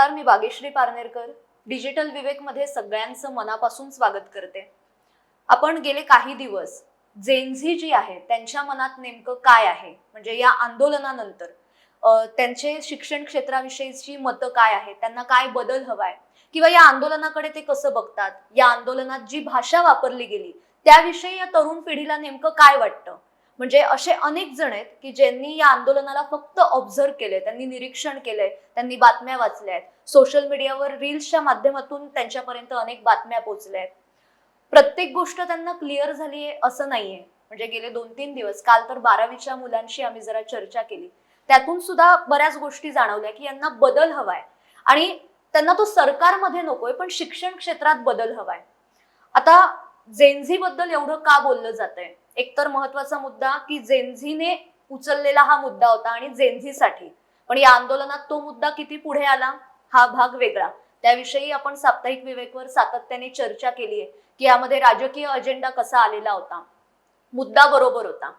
नमस्कार, मी भाग्यश्री पारनेरकर. डिजिटल विवेक मध्ये सगळ्यांचं मनापासून स्वागत करते. आपण गेले काही दिवस जेनझी जी आहे त्यांच्या मनात नेमकं काय आहे, म्हणजे या आंदोलनानंतर त्यांचे शिक्षण क्षेत्राविषयीची मतं काय आहेत, त्यांना काय बदल हवाय, किंवा या आंदोलनाकडे ते कसं बघतात, या आंदोलनात जी भाषा वापरली गेली त्याविषयी या तरुण पिढीला नेमकं काय वाटतं. म्हणजे असे अनेक जण आहेत की ज्यांनी या आंदोलनाला फक्त ऑब्झर्व केले, त्यांनी निरीक्षण केलंय, त्यांनी बातम्या वाचल्या आहेत, सोशल मीडियावर रील्सच्या माध्यमातून त्यांच्यापर्यंत अनेक बातम्या पोहोचल्या आहेत. प्रत्येक गोष्ट त्यांना क्लिअर झालीये असं नाहीये. म्हणजे गेले 2-3 दिवस, काल तर 12वीच्या मुलांशी आम्ही जरा चर्चा केली, त्यातून सुद्धा बऱ्याच गोष्टी जाणवल्या की यांना बदल हवाय आणि त्यांना तो सरकारमध्ये नकोय, पण शिक्षण क्षेत्रात बदल हवाय. आता जेनझी बद्दल एवढं का बोललं जातंय? एकतर महत्वाचा मुद्दा की जेनझीने उचललेला हा मुद्दा होता आणि जेनझीसाठी, पण या आंदोलनात तो मुद्दा किती पुढे आला हा भाग वेगळा. त्याविषयी आपण साप्ताहिक विवेकवर सातत्याने चर्चा केली आहे की यामध्ये राजकीय अजेंडा कसा आलेला होता, मुद्दा बरोबर होता.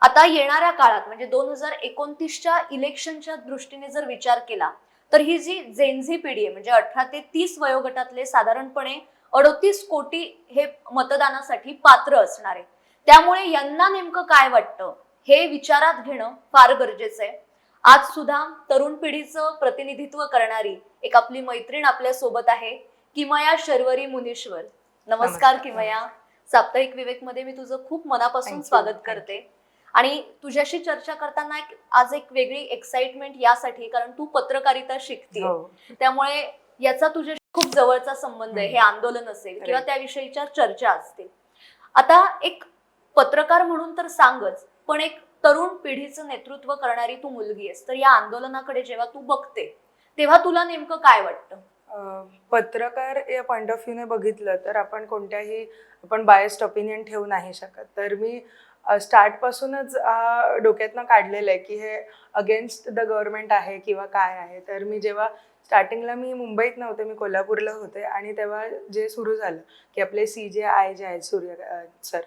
आता येणाऱ्या काळात म्हणजे 2029च्या इलेक्शनच्या दृष्टीने जर विचार केला तर ही जी जेनझी पिढी आहे, म्हणजे 18 ते 30 वयोगटातले साधारणपणे 38 कोटी हे मतदानासाठी पात्र असणार आहे. त्यामुळे यांना नेमकं काय वाटतं हे विचारात घेणं फार गरजेचं आहे. आज सुद्धा तरुण पिढीचं प्रतिनिधित्व करणारी एक आपली मैत्रीण आपल्या सोबत आहे, किमया शर्वरी मुनीश्वर. नमस्कार किमया. साप्ताहिक विवेक मध्ये मी तुझं खूप मनापासून स्वागत करते. आणि तुझ्याशी चर्चा करताना आज एक वेगळी एक्साइटमेंट यासाठी, कारण तू पत्रकारिता शिकते, त्यामुळे याचा तुझ्याशी खूप जवळचा संबंध आहे. हे आंदोलन असेल किंवा त्याविषयीच्या चर्चा असतील. आता एक पत्रकार म्हणून तर सांगच, पण एक तरुण पिढीचं नेतृत्व करणारी तू मुलगी आहेस, तर या आंदोलनाकडे जेव्हा तू बघते तेव्हा तुला नेमकं काय वाटतं? पत्रकार या पॉइंट ऑफ व्ह्यूने बघितलं तर आपण बायस्ड ओपिनियन ठेवू नाही शकत. तर मी स्टार्टपासूनच डोक्यातनं काढलेलं आहे की हे अगेन्स्ट द गव्हर्नमेंट आहे किंवा काय आहे. तर मी जेव्हा स्टार्टिंगला मी मुंबईत नव्हते, मी कोल्हापूरला होते, आणि तेव्हा जे सुरू झालं की आपले CJI जे आहेत सूर्य सर,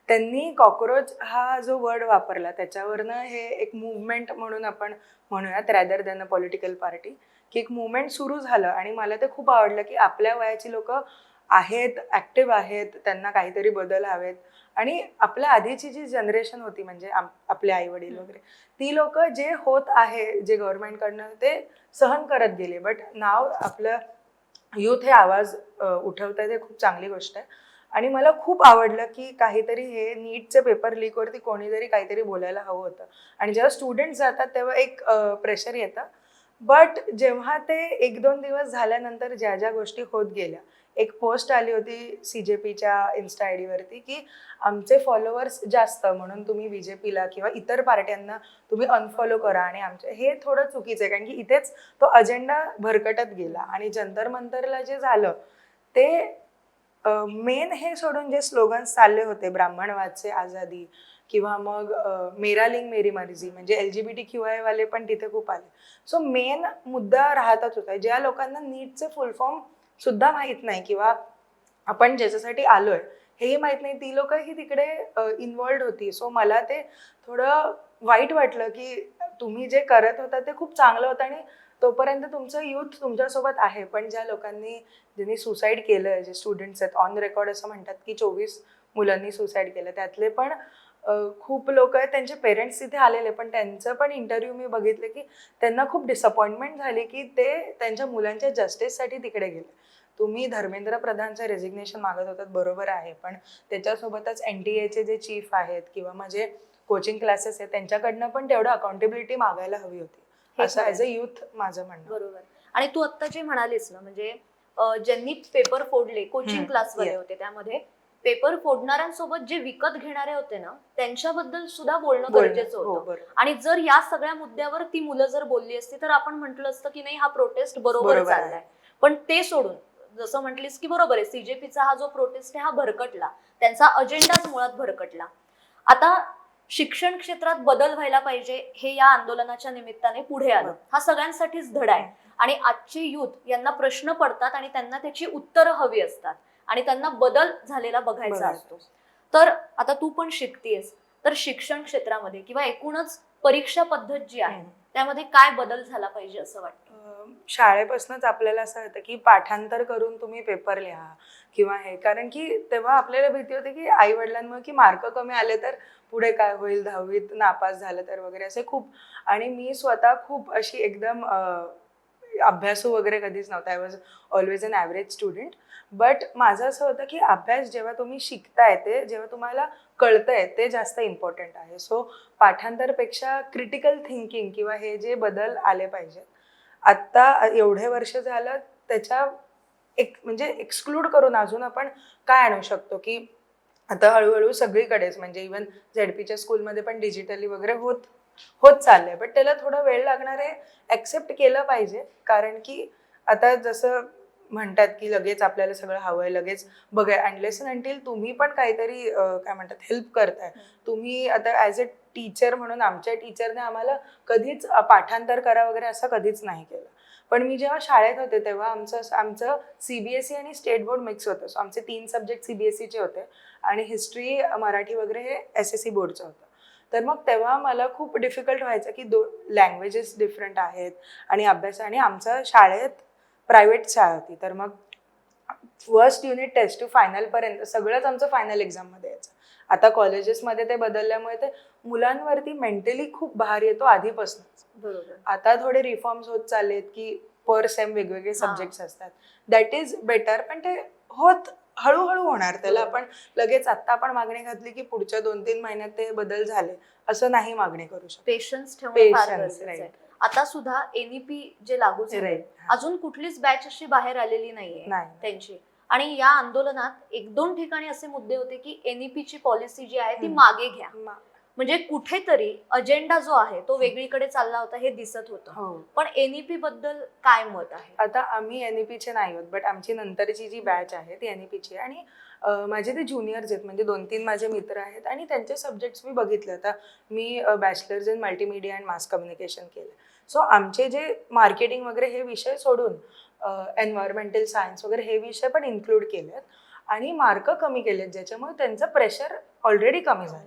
त्यांनी कॉक्रोच हा जो वर्ड वापरला, त्याच्यावरनं हे एक मूवमेंट म्हणून आपण म्हणूयात, rather than a political party, की एक मूवमेंट सुरू झालं. आणि मला ते खूप आवडलं की आपल्या वयाची लोक आहेत, ऍक्टिव्ह आहेत, त्यांना काहीतरी बदल हवेत. आणि आपल्या आधीची जी जनरेशन होती, म्हणजे आपले आई वडील वगैरे, ती लोक जे होत आहे जे गव्हर्नमेंटकडनं ते सहन करत गेले. बट नाव आपलं युथ हे आवाज उठवत आहे, ते खूप चांगली गोष्ट आहे. आणि मला खूप आवडलं की काहीतरी हे नीटचे पेपर लीकवरती कोणीतरी काहीतरी बोलायला हवं होतं. आणि जेव्हा स्टुडंट्स जातात तेव्हा एक प्रेशर येतं. बट जेव्हा ते 1-2 दिवस झाल्यानंतर ज्या ज्या गोष्टी होत गेल्या, एक पोस्ट आली होती CJPच्या इन्स्टा ID वरती की आमचे फॉलोअर्स जास्त म्हणून तुम्ही BJPला किंवा इतर पार्ट्यांना तुम्ही अनफॉलो करा. आणि आमचे हे थोडं चुकीचं आहे, कारण की इथेच तो अजेंडा भरकटत गेला. आणि जंतर मंतरला जे झालं ते मेन हे सोडून जे स्लोगन्स चालले होते, ब्राह्मणवादचे आझादी, किंवा मग मेरा लिंग मेरी मर्जी, म्हणजे LGBTQI वाले पण तिथे खूप आले. सो मेन मुद्दा राहतच होता. ज्या लोकांना नीटचे फुल फॉर्म सुद्धा माहीत नाही किंवा आपण ज्याच्यासाठी आलोय हेही माहीत नाही, ती लोकही तिकडे इन्व्हॉल्ड होती. सो मला ते थोडं वाईट वाटलं की तुम्ही जे करत होता ते खूप चांगलं होतं आणि तोपर्यंत तुमचं युथ तुमच्यासोबत आहे. पण ज्यांनी सुसाईड केलं, जे स्टुडंट्स आहेत, ऑन रेकॉर्ड असं म्हणतात की 24 मुलांनी सुसाईड केलं, त्यातले पण खूप लोक आहेत, त्यांचे पेरेंट्स तिथे आलेले, पण त्यांचं पण इंटरव्ह्यू मी बघितले की त्यांना खूप डिसअपॉइंटमेंट झाली की ते त्यांच्या मुलांच्या जस्टिससाठी तिकडे गेले. तुम्ही धर्मेंद्र प्रधानचं रेजिग्नेशन मागत होतात, बरोबर आहे, पण त्याच्यासोबतच NTAचे जे चीफ आहेत किंवा माझे कोचिंग क्लासेस आहेत त्यांच्याकडनं पण तेवढं अकाउंटेबिलिटी मागायला हवी होती, असं ॲज अ युथ माझं म्हणणं. बरोबर. आणि तू आता जे म्हणालीस ना, म्हणजे ज्यांनी पेपर फोडले, कोचिंग क्लासवाले होते, त्यामध्ये पेपर फोडणाऱ्यांसोबत जे विकत घेणारे होते ना, त्यांच्याबद्दल सुद्धा बोलणं गरजेचं होतं. आणि जर या सगळ्या मुद्द्यावर ती मुलं जर बोलली असती तर आपण म्हटलं असतं की नाही, हा प्रोटेस्ट बरोबर चाललाय. पण ते सोडून जसं म्हटलीस की बरोबर आहे, CJPचा हा जो प्रोटेस्ट आहे हा भरकटला, त्यांचा अजेंडाच मुळात भरकटला. आता शिक्षण क्षेत्रात बदल व्हायला पाहिजे हे या आंदोलनाच्या निमित्ताने पुढे आलं. हा सगळ्यांसाठीच धडा आहे. आणि आजची युथ यांना प्रश्न पडतात आणि त्यांना त्याची उत्तरं हवी असतात आणि त्यांना बदल झालेला बघायचा असतो. तर आता तू पण शिकतेस, तर शिक्षण क्षेत्रामध्ये किंवा एकूणच परीक्षा पद्धत जी आहे त्यामध्ये काय बदल झाला पाहिजे असं वाटतं? शाळेपासूनच आपल्याला असं होतं की पाठांतर करून तुम्ही पेपर लिहा किंवा हे, कारण की तेव्हा आपल्याला भीती होती की आई वडिलांमुळे की मार्क कमी आले तर पुढे काय होईल, 10वीत नापास झालं तर वगैरे असे खूप. आणि मी स्वतः खूप अशी एकदम अभ्यासू वगैरे कधीच नव्हता. I was always an average student. But माझं असं होतं की अभ्यास जेव्हा तुम्ही शिकताय, ते जेव्हा तुम्हाला कळतंय ते जास्त इम्पॉर्टंट आहे. सो पाठांतरपेक्षा क्रिटिकल थिंकिंग किंवा हे जे बदल आले पाहिजेत. आत्ता एवढे वर्ष झालं त्याच्या म्हणजे एक्सक्लूड करून अजून आपण काय आणू शकतो, की आता हळूहळू सगळीकडेच म्हणजे इवन झेडपीच्या स्कूलमध्ये पण डिजिटली वगैरे होत होत चाललंय. बट त्याला थोडा वेळ लागणार आहे, ॲक्सेप्ट केलं पाहिजे. कारण की आता जसं म्हणतात की लगेच आपल्याला सगळं हवंय, लगेच बघा, अनलेस अँड अंटिल तुम्ही पण काहीतरी काय म्हणतात हेल्प करताय. तुम्ही आता ॲज अ टीचर म्हणून आमच्या टीचरने आम्हाला कधीच पाठांतर करा वगैरे असं कधीच नाही केलं. पण मी जेव्हा शाळेत होते तेव्हा आमचं CBSE आणि स्टेट बोर्ड मिक्स होतं. सो आमचे 3 सब्जेक्ट CBSEचे होते आणि हिस्ट्री, मराठी वगैरे हे SSE बोर्डचं होतं. तर मग तेव्हा मला खूप डिफिकल्ट व्हायचं की लँग्वेजेस डिफरंट आहेत आणि अभ्यास. आणि आमच्या शाळेत प्रायव्हेट शाळा होती, तर मग फर्स्ट युनिट टेस्ट टू फायनलपर्यंत सगळंच आमचं फायनल एक्झाममध्ये यायचं. आता कॉलेजेसमध्ये ते बदलल्यामुळे ते मुलांवरती मेंटली खूप भार येतो आधीपासूनच. बरोबर. आता थोडे रिफॉर्म्स होत चाललेत की पर सेम वेगवेगळे सब्जेक्ट्स असतात. That is better. पण ते होत हळूहळू होणार. त्याला आपण लगेच आत्ता आपण मागणी घातली की पुढच्या 2-3 महिन्यात ते बदल झाले असं नाही मागणी करू शकतो. पेशन्स ठेवणं फार Patience, गरजेचं आहे. right. आता सुद्धा NEP जे लागू झाले, Right. अजून कुठलीच बॅच अशी बाहेर आलेली नाहीये नाही. त्यांची. आणि या आंदोलनात 1-2 ठिकाणी असे मुद्दे होते की NEP ची पॉलिसी जी आहे ती मागे घ्या. म्हणजे कुठेतरी अजेंडा जो आहे तो वेगळीकडे चालला होता हे दिसत होतं. हो. पण NEP बद्दल काय मत आहे? आता आम्ही NEPचे नाही आहोत, बट आमची नंतरची जी बॅच आहे ती NEPची आहे. आणि माझे ते ज्युनियर्स आहेत, म्हणजे 2-3 माझे मित्र आहेत आणि त्यांचे सब्जेक्ट्स मी बघितले. आता मी bachelors in multimedia and mass communication केलं. सो आमचे जे मार्केटिंग वगैरे हे विषय सोडून एन्व्हायरमेंटल सायन्स वगैरे हे विषय पण इन्क्लूड केलेत आणि मार्क कमी केलेत, ज्याच्यामुळे त्यांचं प्रेशर ऑलरेडी कमी झालं.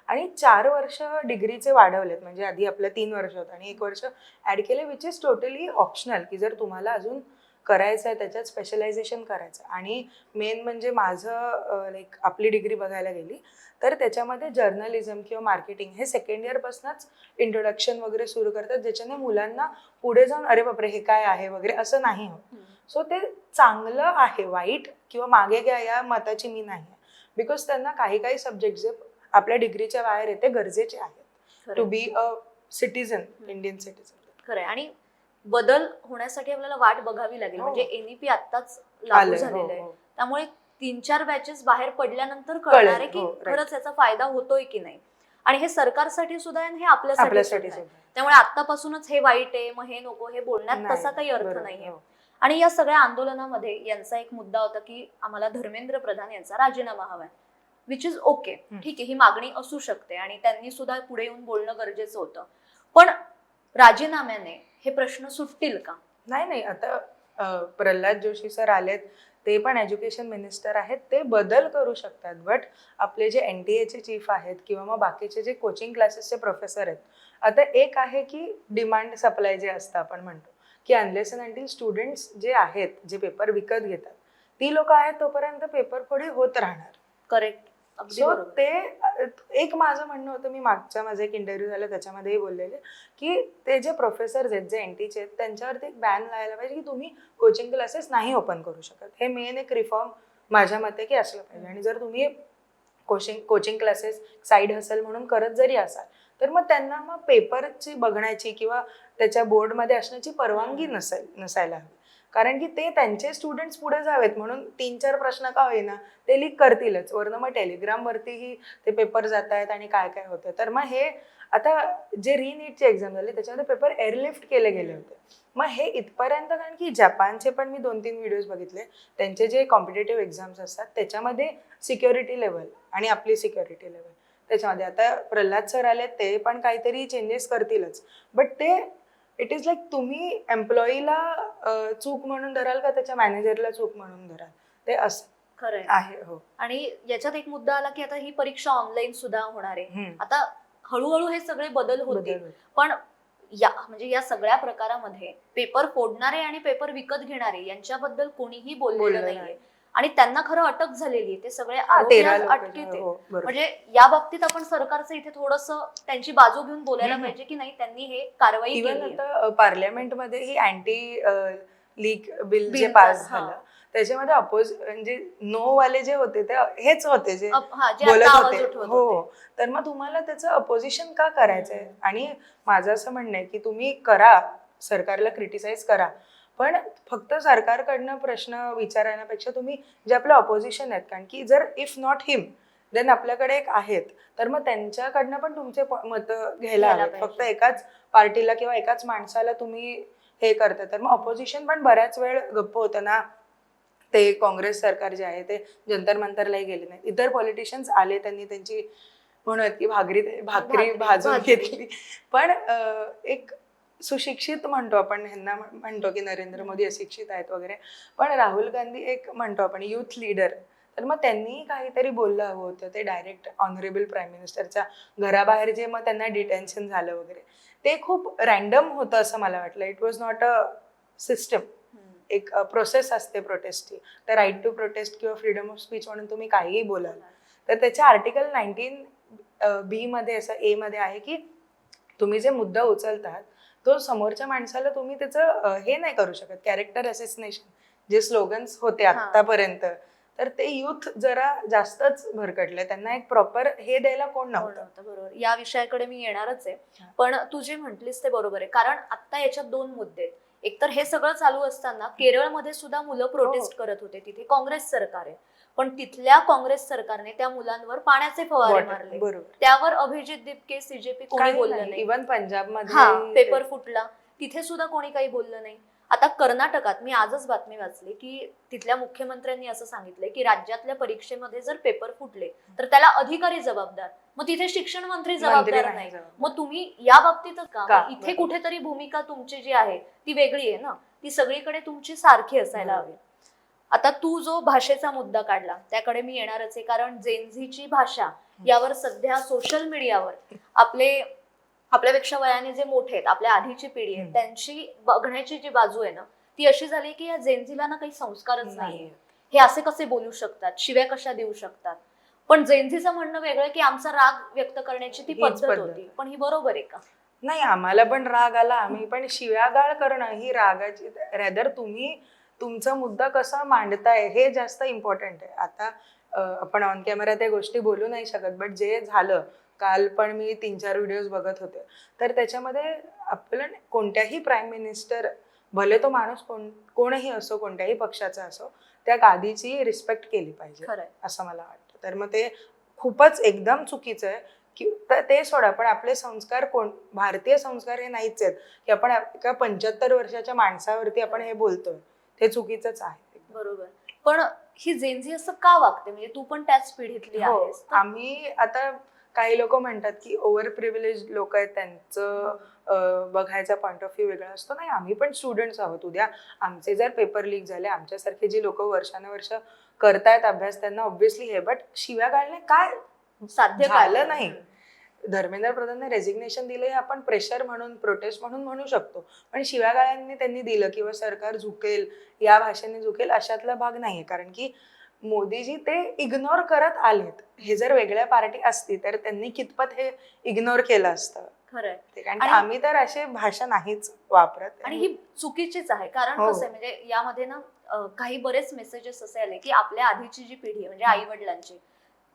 आणि 4 वर्ष डिग्रीचे वाढवलेत. म्हणजे आधी आपलं 3 वर्ष होतं आणि 1 वर्ष ॲड केले, विच इज टोटली ऑप्शनल, की जर तुम्हाला अजून करायचं आहे त्याच्यात स्पेशलायझेशन करायचं. आणि मेन म्हणजे माझं लाईक आपली डिग्री बघायला गेली तर त्याच्यामध्ये जर्नलिझम किंवा मार्केटिंग हे सेकंड इयरपासूनच इंट्रोडक्शन वगैरे सुरू करतात, ज्याच्याने मुलांना पुढे जाऊन अरे बापरे हे काय आहे वगैरे असं नाही होत. सो ते चांगलं आहे. वाईट किंवा मागे घ्या या मताची मी नाही आहे. बिकॉज त्यांना काही काही सब्जेक्ट जे आपल्या डिग्रीच्या बाहेर येते गरजेचे आहेत to be a citizen, Indian citizen. खरंय. आणि बदल होण्यासाठी आपल्याला वाट बघावी लागेल. हो. म्हणजे NEP आत्ताच लागू आलंय, झालेलं आहे. हो. त्यामुळे 3-4 बॅचेस बाहेर पडल्यानंतर कळणार आहे की हो, right. खरंच याचा फायदा होतोय की नाही. आणि हे सरकारसाठी सुद्धा आहे आणि हे आपल्यासाठी आपल्यासाठी सुद्धा आहे. सुद्धा. त्यामुळे आतापासूनच हे वाईट आहे मग हे नको हे बोलण्यात नाही, तसा काही अर्थ बरोबर, नाहीये. हो. आणि या सगळ्या आंदोलनामध्ये यांचा एक मुद्दा होता की आम्हाला धर्मेंद्र प्रधान यांचा राजीनामा हवाय, विच इज ओके. ठीक आहे, ही मागणी असू शकते आणि त्यांनी सुद्धा पुढे येऊन बोलणं गरजेचं होतं. पण राजीनाम्याने हे प्रश्न सुटतील का? नाही. आता प्रल्हाद जोशी सर आलेत, ते पण एज्युकेशन मिनिस्टर आहेत, ते बदल करू शकतात. बट आपले जे NTA चीफ आहेत किंवा मग बाकीचे जे कोचिंग क्लासेसचे प्रोफेसर आहेत, आता एक आहे की डिमांड सप्लाय जे असतं आपण म्हणतो की अनलेस अँड अंटिल स्टुडंट्स जे आहेत, जे पेपर विकत घेतात, ती लोक आहेत तोपर्यंत पेपर फोडी होत राहणार. करेक्ट. सो ते एक माझं म्हणणं होतं, मी मागचा माझा एक इंटरव्ह्यू झाला त्याच्यामध्येही बोललेले की ते जे प्रोफेसर्स आहेत जे NTचे आहेत त्यांच्यावरती एक बॅन लावायला पाहिजे की तुम्ही कोचिंग क्लासेस नाही ओपन करू शकत. हे मेन एक रिफॉर्म माझ्या मते की असलं पाहिजे. आणि जर तुम्ही कोचिंग क्लासेस साईड हसल म्हणून करत जरी असाल तर मग त्यांना मग पेपरची बघण्याची किंवा त्याच्या बोर्डमध्ये असण्याची परवानगी नसायला हवी. कारण की ते त्यांचे स्टुडंट्स पुढे जावेत म्हणून 3-4 प्रश्न का होईना ते लीक करतीलच. वरनं मग टेलिग्रामवरतीही ते पेपर जात आहेत आणि काय काय होतं. तर मग हे आता जे रीनीटचे एक्झाम झाले त्याच्यामध्ये पेपर एअरलिफ्ट केले गेले होते. मग हे इथपर्यंत, कारण की जपानचे पण मी 2-3 व्हिडिओज बघितले, त्यांचे जे कॉम्पिटेटिव्ह एक्झाम्स असतात त्याच्यामध्ये सिक्युरिटी लेवल आणि आपली सिक्युरिटी लेवल त्याच्यामध्ये आता प्रल्हाद सर आले, ते पण काहीतरी चेंजेस करतीलच. बट ते इट इज लाईक तुम्ही एम्प्लॉईला चूक म्हणून धराल का त्याच्या मॅनेजरला चूक म्हणून धराल, ते असं खरंय आहे. हो. आणि याच्यात एक मुद्दा आला की आता ही परीक्षा ऑनलाईन सुद्धा होणार आहे. आता हळूहळू हे सगळे बदल होतील. पण म्हणजे या सगळ्या प्रकारामध्ये पेपर फोडणारे आणि पेपर विकत घेणारे यांच्याबद्दल कोणीही बोललेलं नाहीये आणि त्यांना खरं अटक झालेली आहे. ते सगळे आरोपी आज अटकेत आहेत. म्हणजे या बाबतीत आपण सरकारचं इथे थोडंसं त्यांची बाजू घेऊन बोलायला पाहिजे की नाही, त्यांनी हे कारवाई केली. आता पार्लमेंटमध्ये ही अँटी लीक बिल जे पास झालं त्याच्यामध्ये म्हणजे नो वाले जे होते ते हेच होते जे बोलत होते. हो, तर मग तुम्हाला त्याचं अपोजिशन का करायचंय? आणि माझं असं म्हणणं आहे की तुम्ही करा, सरकारला क्रिटिसाइज करा, पण फक्त सरकारकडनं प्रश्न विचारण्यापेक्षा तुम्ही जे आपलं ऑपोजिशन आहेत, कारण की जर इफ नॉट हिम देन आपल्याकडे एक आहेत, तर मग त्यांच्याकडनं पण तुमचे मत घ्यायला हवेत. फक्त एकाच पार्टीला किंवा एकाच माणसाला तुम्ही हे करता, तर मग ऑपोजिशन पण बऱ्याच वेळ गप्प होतं ना. ते काँग्रेस सरकार जे आहे ते जंतर मंतरलाही गेले नाही. इतर पॉलिटिशियन्स आले, त्यांनी त्यांची म्हणत की भाकरी भाजून घेतली, पण एक सुशिक्षित म्हणतो आपण ह्यांना, म्हणतो की नरेंद्र मोदी अशिक्षित आहेत वगैरे, पण राहुल गांधी एक म्हणतो आपण युथ लीडर, तर मग त्यांनी काहीतरी बोललं हवं होतं. ते डायरेक्ट ऑनरेबल प्राईम मिनिस्टरच्या घराबाहेर जे मग त्यांना डिटेन्शन झालं वगैरे, ते खूप रॅन्डम होतं असं मला वाटलं. It was not a system. एक प्रोसेस असते प्रोटेस्टची. तर राईट टू प्रोटेस्ट किंवा फ्रीडम ऑफ स्पीच म्हणून तुम्ही काहीही बोलाल, तर त्याच्या आर्टिकल 19B मध्ये असं ए मध्ये आहे की तुम्ही जे मुद्दा उचलतात तो समोरच्या माणसाला तुम्ही त्याचं हे नाही करू शकत. कॅरेक्टर असॅसिनेशन जे स्लोगन्स होते आतापर्यंत, तर ते युथ जरा जास्तच भरकटले. त्यांना एक प्रॉपर हे द्यायला कोण नव्हतं. बरोबर. या विषयाकडे मी येणारच आहे, पण तू जे म्हटलीस ते बरोबर आहे. कारण आता याच्यात दोन मुद्दे आहेत. एकतर हे सगळं चालू असताना केरळमध्ये सुद्धा मुलं प्रोटेस्ट करत होते. तिथे काँग्रेस सरकार आहे, पण तिथल्या काँग्रेस सरकारने त्या मुलांवर पाण्याचे फवारे मारले. त्यावर अभिजित दिपके, सीजेपी कोणी बोललं नाही. इव्हन पंजाबमध्ये पेपर फुटला, तिथे सुद्धा कोणी काही बोललं नाही. आता कर्नाटकात मी आजच बातमी वाचली की तिथल्या मुख्यमंत्र्यांनी असं सांगितलंय की राज्यातल्या परीक्षेमध्ये जर पेपर फुटले तर त्याला अधिकारी जबाबदार, मग तिथे शिक्षण मंत्री जबाबदार नाही. मग तुम्ही या बाबतीत का इथे कुठेतरी भूमिका तुमची जी आहे ती वेगळी आहे ना, ती सगळीकडे तुमची सारखी असायला हवी. आता तू जो भाषेचा मुद्दा काढला त्याकडे मी येणारच आहे, कारण जेनझीची भाषा यावर सध्या सोशल मीडियावर आपल्यापेक्षा वयाने जे मोठे आहेत, आपल्या आधीची पिढी आहे, त्यांची बघण्याची जी बाजू आहे ना, ती अशी झाली की या जेनझीला ना काही संस्कारच नाहीये. हे असे कसे बोलू शकतात, शिव्या कशा देऊ शकतात. पण जेनझीचं म्हणणं वेगळं की आमचा राग व्यक्त करण्याची ती पद्धत होती. पण ही बरोबर आहे का? नाही, आम्हाला पण राग आला, आम्ही पण शिव्यागाळ करणं ही रागाची, रॅदर तुम्ही तुमचा मुद्दा कसा मांडताय हे जास्त इम्पॉर्टंट आहे. आता आपण ऑन कॅमेरा त्या गोष्टी बोलू नाही शकत, बट जे झालं काल पण मी 3-4 व्हिडिओज बघत होते, तर त्याच्यामध्ये आपलं कोणत्याही प्राईम मिनिस्टर, भले तो माणूस कोणही असो, कोणत्याही पक्षाचा असो, त्या गादीची रिस्पेक्ट केली पाहिजे असं मला वाटतं. तर मग ते खूपच एकदम चुकीचं आहे की ते सोडा, पण आपले संस्कार भारतीय संस्कार हे नाहीच आहेत की आपण एका 75 वर्षाच्या माणसावरती आपण हे बोलतोय. ते चुकीचंच आहे. बरोबर. पण ही जेनझी असं का वागते? म्हणजे तू पण त्याच पिढीतली आहेस. आम्ही आता काही लोक म्हणतात की ओव्हर प्रिव्हिलेज लोक आहेत, त्यांचं बघायचा पॉइंट ऑफ व्ह्यू वेगळा असतो. नाही, आम्ही पण स्टुडंट्स आहोत. उद्या आमचे जर पेपर लीक झाले, आमच्यासारखे जी लोक वर्षानुवर्ष करतायत अभ्यास, त्यांना ऑब्व्हियसली हे, बट शिव्या गाळणे काय साध्य झालं नाही. धर्मेंद्र प्रधानने रेजिग्नेशन दिलं हे आपण प्रेशर म्हणून, प्रोटेस्ट म्हणून म्हणू शकतो, पण शिव्यागाळ्यांनी त्यांनी दिलं किंवा सरकार झुकेल, या भाषेने झुकेल अशातला भाग नाहीये. कारण की मोदीजी ते इग्नोर करत आलेत. हे जर वेगळ्या पार्टी असती तर त्यांनी कितपत हे इग्नोर केलं असतं. खरंय. कारण आम्ही तर अशी भाषा नाहीच वापरत, आणि ही चुकीचीच आहे. कारण कसं आहे, म्हणजे यामध्ये ना काही बरेच मेसेजेस असे आले की आपल्या आधीची जी पिढी आहे, म्हणजे आई वडिलांची,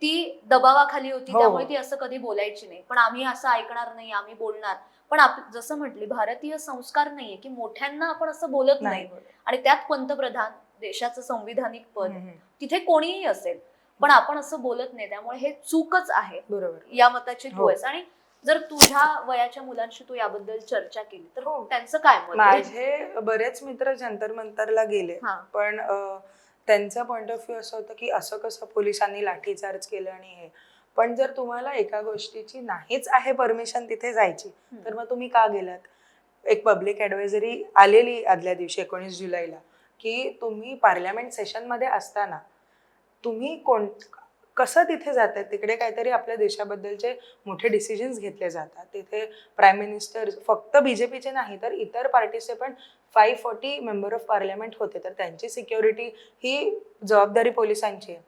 ती दबावाखाली होती, त्यामुळे ती असं कधी बोलायची नाही. पण आम्ही असं ऐकणार नाही, आम्ही बोलणार. पण जसं म्हटली, भारतीय संस्कार नाहीये की मोठ्यांना आपण असं बोलत नाही. आणि त्यात पंतप्रधान, देशाचं संविधानिक पद, तिथे कोणीही असेल, पण आपण असं बोलत नाही. त्यामुळे हे चूकच आहे. बरोबर, या मताची तू आहेस. आणि जर तुझ्या वयाच्या मुलांशी तू याबद्दल चर्चा केली तर त्यांचं काय मत? माझे बरेच मित्र जंतर मंतरला गेले, पण त्यांचा पॉइंट ऑफ व्ह्यू असं होतं की असं कसं पोलिसांनी लाठीचार्ज केलं आणि हे. पण जर तुम्हाला एका गोष्टीची नाहीच आहे परमिशन तिथे जायची, तर मग तुम्ही का गेलात? एक पब्लिक ऍडवायझरी आलेली आदल्या दिवशी 19 जुलैला की तुम्ही पार्लमेंट सेशन मध्ये असताना तुम्ही कसं तिथे जातात, तिकडे काहीतरी आपल्या देशाबद्दलचे मोठे डिसिजन्स घेतले जातात. तिथे प्राईम मिनिस्टर फक्त बीजेपीचे नाही तर इतर पार्टीचे पण 540 मेंबर ऑफ पार्लमेंट होते, तर त्यांची सिक्युरिटी ही जबाबदारी पोलिसांची आहे.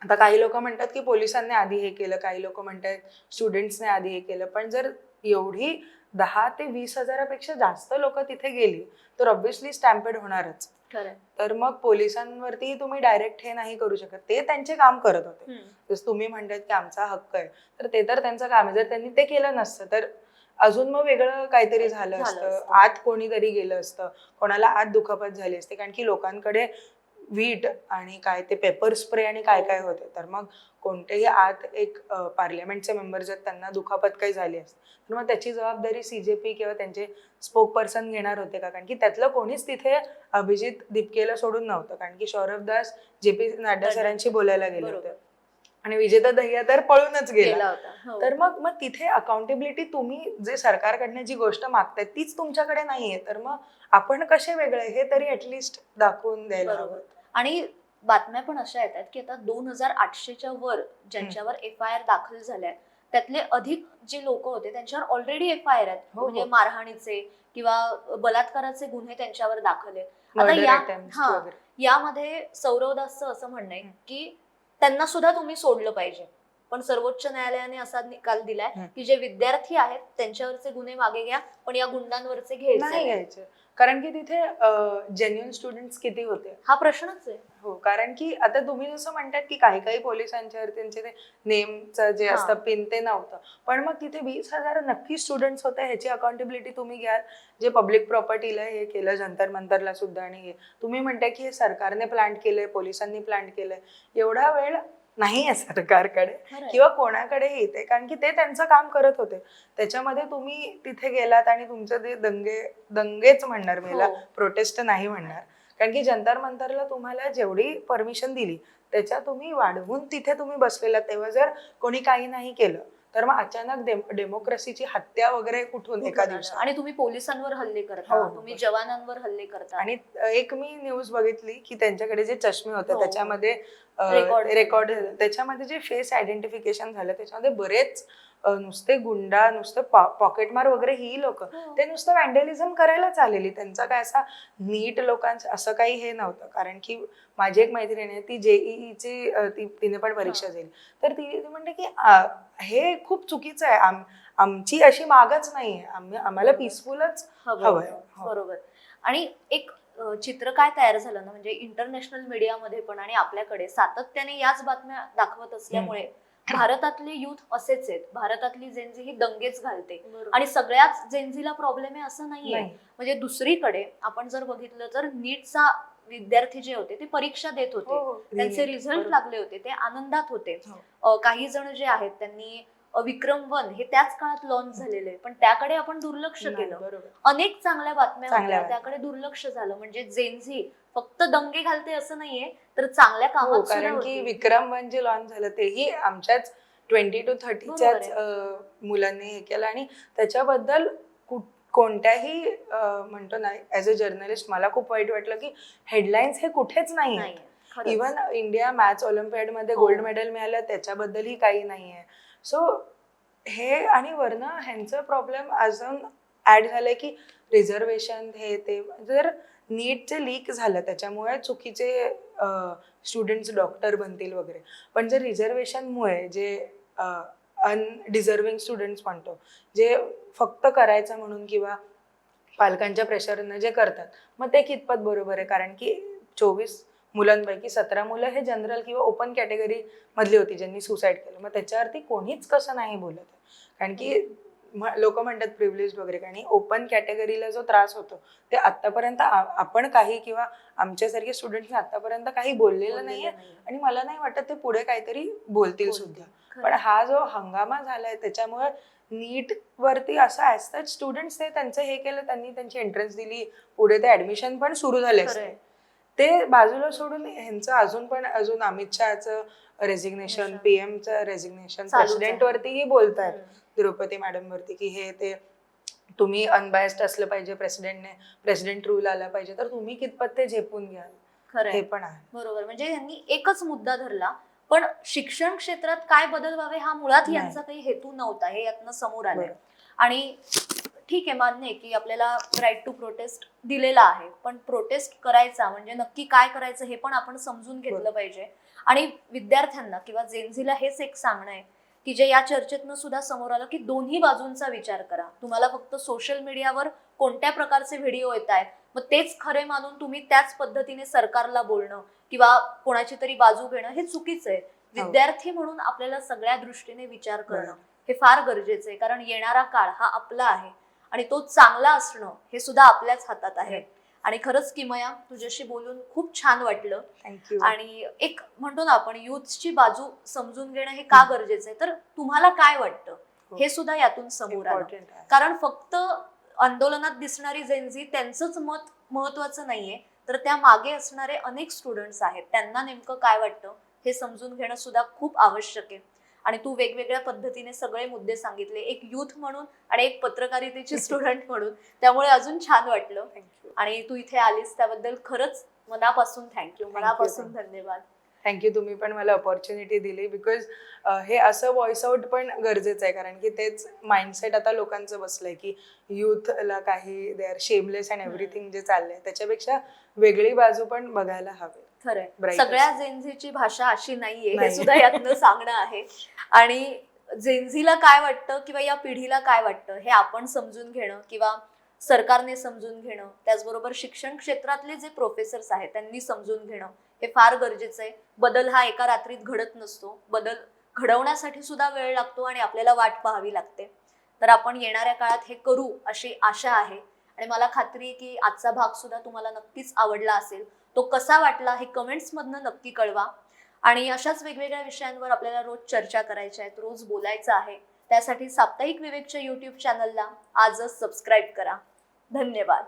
आता काही लोक म्हणतात की पोलिसांनी आधी हे केलं, काही लोक म्हणतात स्टुडंट्सने आधी हे केलं, पण जर एवढी 10 ते 20 हजारापेक्षा जास्त लोक तिथे गेली तर ऑब्व्हियसली स्टॅम्पेड होणारच. तर मग पोलिसांवरती तुम्ही डायरेक्ट हे नाही करू शकत. ते त्यांचे काम करत होते. जसं तुम्ही म्हणतात की आमचा हक्क आहे, तर ते तर त्यांचं काम आहे. जर त्यांनी ते केलं नसतं तर अजून मग वेगळं काहीतरी झालं असतं, आत कोणीतरी गेलं असतं, कोणाला आत दुखापत झाली असते. कारण की लोकांकडे वीट आणि काय ते पेपर स्प्रे आणि काय काय होते, तर मग कोणतेही आत एक पार्लमेंटचे मेंबर जर त्यांना दुखापत काही झाली असते तर मग त्याची जबाबदारी सीजेपी किंवा त्यांचे स्पोक पर्सन घेणार होते का? कारण की त्यातलं कोणीच तिथे अभिजित दिपकेला सोडून नव्हतं, कारण की सौरभ दास जेपी नड्डा सरांशी बोलायला गेले होते आणि विजेता दहिया तर पळूनच गेला होता. तर मग तिथे अकाउंटेबिलिटी तुम्ही जे सरकारकडनं जी गोष्ट मागताय तीच तुमच्याकडे नाहीये, तर मग आपण कसे वेगळे हे तरी ऍटलिस्ट दाखवून द्यायला हवं. आणि बातम्या पण अशा येतात की आता 2800च्या वर ज्यांच्यावर FIR दाखल झाल्या त्यातले अधिक जे लोक होते त्यांच्यावर ऑलरेडी FIR आहेत. म्हणजे मारहाणीचे किंवा बलात्काराचे गुन्हे त्यांच्यावर दाखल आहेत. आता यामध्ये सौरव दासचं असं म्हणणं आहे की त्यांना सुद्धा तुम्ही सोडलं पाहिजे, पण सर्वोच्च न्यायालयाने असा निकाल दिलाय की जे विद्यार्थी आहेत त्यांच्यावरचे गुन्हे मागे घ्या, पण या गुंडांवरचे घ्यायचे. कारण की तिथे जेन्युइन स्टुडंट्स किती होते हा प्रश्नच आहे. हो, कारण की आता तुम्ही जसं म्हणतात की काही पोलिसांच्यावर त्यांचे ते नेमचं जे असतं पिन ते नव्हतं, पण मग तिथे 20,000 नक्की स्टुडंट्स होते, ह्याची अकाउंटेबिलिटी तुम्ही घ्याल. जे पब्लिक प्रॉपर्टीला हे केलं जंतर मंतरला सुद्धा, आणि तुम्ही म्हणताय की हे सरकारने प्लांट केलंय, पोलिसांनी प्लांट केलंय, एवढा वेळ नाही आहे सरकारकडे किंवा कोणाकडेही येते, कारण की ते त्यांचं काम करत होते. त्याच्यामध्ये तुम्ही तिथे गेलात आणि तुमचं ते दंगेच म्हणणार, मला प्रोटेस्ट नाही म्हणणार, कारण की जंतर मंतरला तुम्हाला जेवढी परमिशन दिली त्याच्या तुम्ही वाढवून तिथे तुम्ही बसलेला, तेव्हा जर कोणी काही नाही केलं तर मग अचानक डेमोक्रेसीची हत्या वगैरे कुठून एका दिवसात. आणि तुम्ही पोलिसांवर हल्ले करता, तुम्ही जवानांवर हल्ले करता. आणि एक मी न्यूज बघितली की त्यांच्याकडे जे चष्मे होते त्याच्यामध्ये रेकॉर्ड त्याच्यामध्ये जे फेस आयडेंटिफिकेशन झालं त्याच्यामध्ये बरेच नुसते गुंडा, नुसते पॉकेटमार वगैरे ही लोक ते नुसतं वॅन्डलिझम करायलाच आलेली. त्यांचा काय असा नीट लोकांचं असं काही हे नव्हतं. कारण की माझी एक मैत्रीण आहे, ती JEEची तिने पण परीक्षा दिली, तर ती म्हणते की हे खूप चुकीचं आहे, आमची अशी मागच नाहीये, आम्हाला पीसफुलच हवंय. बरोबर. आणि एक चित्र काय तयार झालं ना, म्हणजे इंटरनॅशनल मीडियामध्ये पण आणि आपल्याकडे सातत्याने याच बातम्या दाखवत असल्यामुळे भारतातले युथ असेच आहेत, भारतातली जेनझी ही दंगेच घालते आणि सगळ्याच जेनझीला प्रॉब्लेम आहे असं नाहीये. म्हणजे दुसरीकडे आपण जर बघितलं तर नीटचा विद्यार्थी जे होते ते परीक्षा देत होते, त्यांचे रिझल्ट लागले होते, ते आनंदात होते. काही जण जे आहेत त्यांनी विक्रम 1 हे त्याच काळात लॉन्च झालेले, पण त्याकडे आपण दुर्लक्ष केलं. अनेक चांगल्या बातम्या होत्या, त्याकडे दुर्लक्ष झालं. म्हणजे जेनझी फक्त दंगे घालते असं नाहीये, तर चांगल्या कामात. कारण की विक्रम 1 जे लॉन्च झालं तेही आमच्याच 20 to 30च्याच मुलांनी हे केलं, आणि त्याच्याबद्दल कोणत्याही म्हणतो ना, ऍज अ जर्नलिस्ट मला खूप वाईट वाटलं की हेडलाईन्स हे कुठेच नाही आहेत. इव्हन इंडिया मॅथ्स ऑलिम्पियाड मध्ये गोल्ड मेडल मिळालं त्याच्याबद्दलही काही नाहीये. सो हे, आणि वरनं ह्यांचं प्रॉब्लेम अजून ऍड झालंय की रिझर्वेशन हे ते. जर नीटचे लीक झालं त्याच्यामुळे चुकीचे स्टुडंट्स डॉक्टर बनतील वगैरे, पण जर रिझर्वेशनमुळे जे अनडिझर्विंग स्टुडंट्स म्हणतो, जे फक्त करायचं म्हणून किंवा पालकांच्या प्रेशरनं जे करतात, मग ते कितपत बरोबर आहे? कारण की 24 मुलांपैकी 17 मुलं हे जनरल किंवा ओपन कॅटेगरी मधली होती ज्यांनी सुसाईड केलं. मग त्याच्यावरती कोणीच कसं नाही बोलत आहे, कारण की लोक म्हणतात प्रिव्हिलेज वगैरे, आणि ओपन कॅटेगरीला जो त्रास होतो ते आतापर्यंत आपण काही किंवा आमच्यासारखे स्टुडंट्सने आतापर्यंत काही बोललेलं नाहीये, आणि मला नाही वाटत ते पुढे काहीतरी बोलतील सुद्धा. पण हा जो हंगामा झालाय त्याच्यामुळे नीट वरती असं ऍज स्टुडंट्स त्यांचं हे केलं, त्यांनी त्यांची एंट्रन्स दिली, पुढे ते ऍडमिशन पण सुरू झाले असते, ते बाजूला सोडून ह्यांचं अजून अमित शहाचं रेझिग्नेशन, PM-चं रेझिग्नेशन, प्रेसिडेंट वरतीही बोलतात, द्रौपदी मॅडम वरती, की हे ते तुम्ही अनबायस्ड असलं पाहिजे, प्रेसिडेंट रूल आला पाहिजे, तर तुम्ही कितपत ते झेपून घ्याल? हे पण आहे. बरोबर. म्हणजे यांनी एकच मुद्दा धरला, पण शिक्षण क्षेत्रात काय बदल व्हावे हा मुळात नाही. यांचा काही हेतू नव्हता, हे यातनं समोर आलंय. बरोबर. आणि ठीक आहे, मान्य आहे की आपल्याला राईट टू प्रोटेस्ट दिलेला आहे, पण प्रोटेस्ट करायचा म्हणजे नक्की काय करायचं हे पण आपण समजून घेतलं बरोबर. पाहिजे. आणि विद्यार्थ्यांना किंवा जेनझीला हेच एक सांगणं आहे की जे या चर्चेतनं सुद्धा समोर आलं की दोन्ही बाजूंचा विचार करा. तुम्हाला फक्त सोशल मीडियावर कोणत्या प्रकारचे व्हिडिओ येत आहेत मग तेच खरे मानून तुम्ही त्याच पद्धतीने सरकारला बोलणं किंवा कोणाची तरी बाजू घेणं हे चुकीचं आहे. विद्यार्थी म्हणून आपल्याला सगळ्या दृष्टीने विचार करणं हे फार गरजेचं आहे, कारण येणारा काळ हा आपला आहे आणि तो चांगला असणं हे सुद्धा आपल्याच हातात आहे. आणि खरंच किमया, तुझ्याशी बोलून खूप छान वाटलं. थँक्यू. आणि एक म्हणतो ना आपण युथची बाजू समजून घेणं हे का गरजेचं आहे, तर तुम्हाला काय वाटतं हे सुद्धा यातून समोर आलं. इम्पॉर्टंट आहे. कारण फक्त आंदोलनात दिसणारी जेनझी त्यांचंच मत महत्वाचं नाहीये, तर त्या मागे असणारे अनेक स्टुडंट्स आहेत, त्यांना नेमकं काय वाटतं हे समजून घेणं सुद्धा खूप आवश्यक आहे. आणि तू वेगवेगळ्या पद्धतीने सगळे मुद्दे सांगितले, एक युथ म्हणून आणि एक पत्रकारितेची स्टुडंट म्हणून, त्यामुळे अजून छान वाटलं. थँक्यू. आणि तू इथे आलीस त्याबद्दल खरंच मनापासून थँक्यू, मनापासून धन्यवाद. थँक्यू. तुम्ही पण मला ऑपॉर्च्युनिटी दिली, बिकॉज हे असं व्हॉइस आउट पण गरजेचं आहे, कारण की तेच माइंडसेट आता लोकांचं बसलंय की युथला काही they are shameless and everything जे चाललंय त्याच्यापेक्षा वेगळी बाजू पण बघायला हवी. खरंय, Bright सगळ्या असते. जेनझीची भाषा अशी नाहीये हे नाही. सुद्धा यातनं सांगणं आहे. आणि जेनझीला काय वाटतं किंवा या पिढीला काय वाटतं हे आपण समजून घेणं किंवा सरकारने समजून घेणं, त्याचबरोबर शिक्षण क्षेत्रातले जे प्रोफेसर्स आहेत त्यांनी समजून घेणं हे फार गरजेचं आहे. बदल हा एका रात्रीत घडत नसतो, बदल घडवण्यासाठी सुद्धा वेळ लागतो आणि आपल्याला वाट पाहावी लागते. तर आपण येणाऱ्या काळात हे करू अशी आशा आहे. आणि मला खात्री आहे की आजचा भाग सुद्धा तुम्हाला नक्कीच आवडला असेल. तो कसा वाटला हे कमेंट्स मधनं नक्की कळवा. आणि अशाच वेगवेगळ्या विषयांवर आपल्याला रोज चर्चा करायच्या आहेत, रोज बोलायचं आहे. त्यासाठी साप्ताहिक विवेकच्या YouTube चॅनलला आजच सबस्क्राईब करा. धन्यवाद.